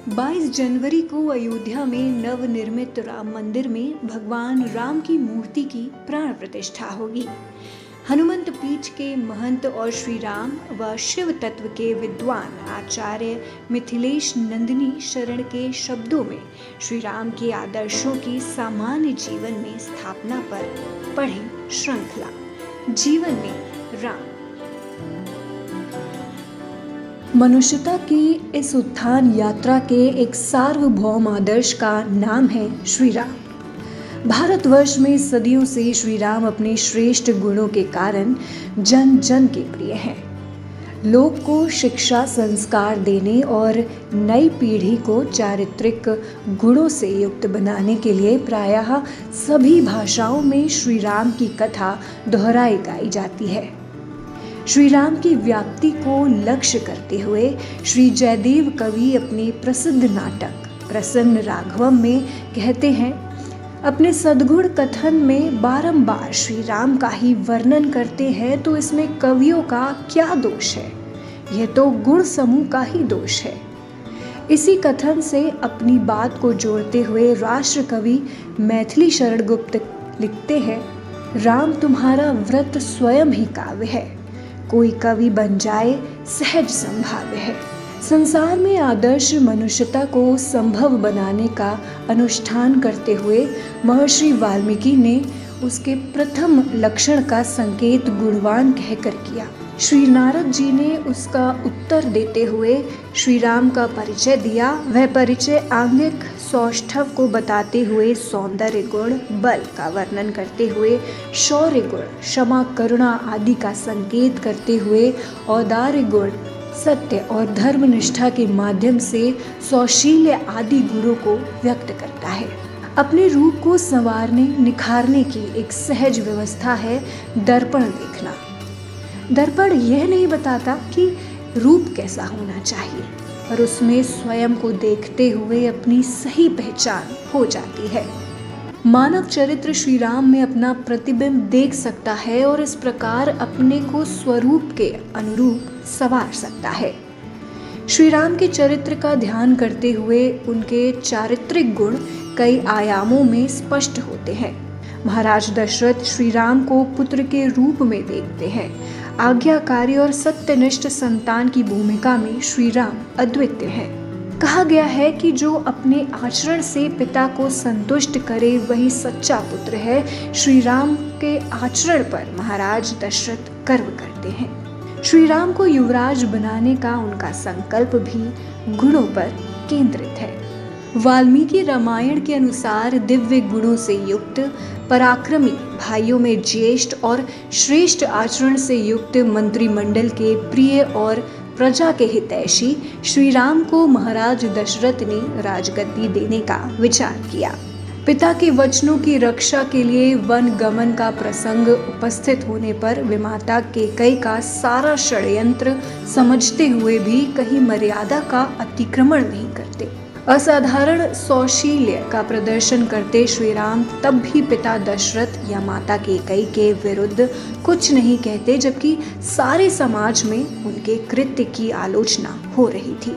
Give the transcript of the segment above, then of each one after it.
22 जनवरी को अयोध्या में नवनिर्मित राम मंदिर में भगवान राम की मूर्ति की प्राण प्रतिष्ठा होगी। हनुमंत पीठ के महंत और श्री राम व शिव तत्व के विद्वान आचार्य मिथिलेश नंदिनी शरण के शब्दों में श्री राम के आदर्शों की सामान्य जीवन में स्थापना पर पढ़ें श्रृंखला जीवन में राम। मनुष्यता की इस उत्थान यात्रा के एक सार्वभौम आदर्श का नाम है श्री राम। भारतवर्ष में सदियों से श्री राम अपने श्रेष्ठ गुणों के कारण जन जन के प्रिय हैं। लोक को शिक्षा संस्कार देने और नई पीढ़ी को चारित्रिक गुणों से युक्त बनाने के लिए प्रायः सभी भाषाओं में श्री राम की कथा दोहराई गाई जाती है। श्री राम की व्याप्ति को लक्ष्य करते हुए श्री जयदेव कवि अपने प्रसिद्ध नाटक प्रसन्न राघवम में कहते हैं, अपने सद्गुण कथन में बारंबार श्री राम का ही वर्णन करते हैं तो इसमें कवियों का क्या दोष है, यह तो गुण समूह का ही दोष है। इसी कथन से अपनी बात को जोड़ते हुए राष्ट्र कवि मैथिली शरण गुप्त लिखते हैं, राम तुम्हारा व्रत स्वयं ही काव्य है, कोई कवि बन जाए सहज संभाव्य है। संसार में आदर्श मनुष्यता को संभव बनाने का अनुष्ठान करते हुए महर्षि वाल्मीकि ने उसके प्रथम लक्षण का संकेत गुणवान कहकर किया। श्री नारद जी ने उसका उत्तर देते हुए श्री राम का परिचय दिया। वह परिचय आंगिक सौष्ठव को बताते हुए सौंदर्य गुण, बल का वर्णन करते हुए शौर्य गुण, क्षमा करुणा आदि का संकेत करते हुए औदार्य गुण, सत्य और धर्म निष्ठा के माध्यम से सौशील्य आदि गुणों को व्यक्त करता है। अपने रूप को संवारने निखारने की एक सहज व्यवस्था है दर्पण देखना। दर्पण यह नहीं बताता कि रूप कैसा होना चाहिए, पर उसमें स्वयं को देखते हुए अपनी सही पहचान हो जाती है। मानव चरित्र श्री राम में अपना प्रतिबिंब देख सकता है और इस प्रकार अपने को स्वरूप के अनुरूप संवार सकता है। श्री राम के चरित्र का ध्यान करते हुए उनके चारित्रिक गुण कई आयामों में स्पष्ट होते हैं। महाराज दशरथ श्री राम को पुत्र के रूप में देखते हैं। आज्ञाकारी और सत्यनिष्ठ संतान की भूमिका में श्री राम अद्वितीय हैं। कहा गया है कि जो अपने आचरण से पिता को संतुष्ट करे वही सच्चा पुत्र है। श्री राम के आचरण पर महाराज दशरथ गर्व करते हैं। श्री राम को युवराज बनाने का उनका संकल्प भी गुणों पर केंद्रित है। वाल्मीकि रामायण के अनुसार दिव्य गुणों से युक्त, पराक्रमी, भाइयों में ज्येष्ठ और श्रेष्ठ आचरण से युक्त मंत्रिमंडल के प्रिय और प्रजा के हितैषी श्री राम को महाराज दशरथ ने राजगद्दी देने का विचार किया। पिता के वचनों की रक्षा के लिए वन गमन का प्रसंग उपस्थित होने पर विमाता कैकेयी का सारा षड्यंत्र समझते हुए भी कहीं मर्यादा का अतिक्रमण नहीं करते। असाधारण सौशील्य का प्रदर्शन करते श्री राम तब भी पिता दशरथ या माता कैकेयी के विरुद्ध कुछ नहीं कहते, जबकि सारे समाज में उनके कृत्य की आलोचना हो रही थी।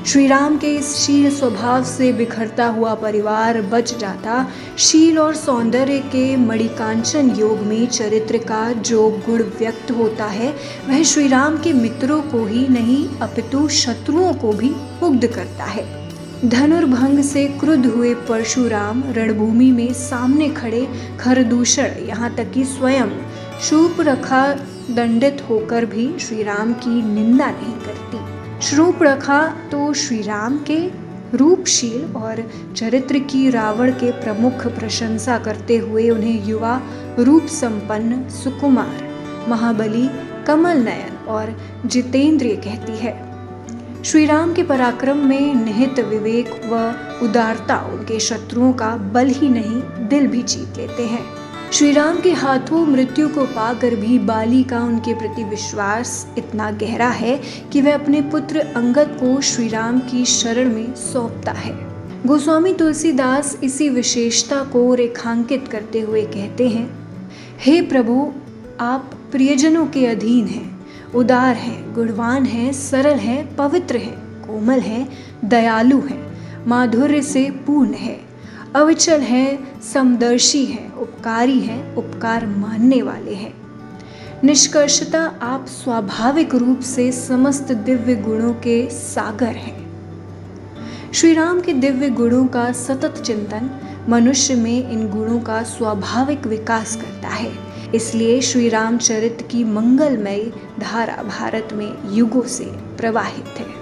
श्री राम के इस शील स्वभाव से बिखरता हुआ परिवार बच जाता। शील और सौंदर्य के मणिकांचन योग में चरित्र का जो गुण व्यक्त होता है वह श्री राम के मित्रों को ही नहीं अपितु शत्रुओं को भी मुग्ध करता है। धनुर्भंग से क्रुद्ध हुए परशुराम रणभूमि में सामने खड़े खरदूषण यहाँ तक कि स्वयं शूर्पणखा दंडित होकर भी श्री राम की निंदा नहीं करती। शूर्पणखा तो श्री राम के रूपशील और चरित्र की रावण के प्रमुख प्रशंसा करते हुए उन्हें युवा, रूप संपन्न, सुकुमार, महाबली, कमल नयन और जितेंद्रिय कहती है। श्री राम के पराक्रम में निहित विवेक व उदारता उनके शत्रुओं का बल ही नहीं दिल भी जीत लेते हैं। श्री राम के हाथों मृत्यु को पाकर भी बाली का उनके प्रति विश्वास इतना गहरा है कि वह अपने पुत्र अंगद को श्री राम की शरण में सौंपता है। गोस्वामी तुलसीदास इसी विशेषता को रेखांकित करते हुए कहते हैं, हे प्रभु, आप प्रियजनों के अधीन हैं, उदार हैं, गुणवान हैं, सरल हैं, पवित्र हैं, कोमल हैं, दयालु हैं, माधुर्य से पूर्ण है, अविचल हैं, समदर्शी हैं, उपकारी हैं, उपकार मानने वाले हैं। निष्कर्षतः आप स्वाभाविक रूप से समस्त दिव्य गुणों के सागर हैं। श्री राम के दिव्य गुणों का सतत चिंतन मनुष्य में इन गुणों का स्वाभाविक विकास करता है। इसलिए श्री रामचरित की मंगलमयी धारा भारत में युगों से प्रवाहित है।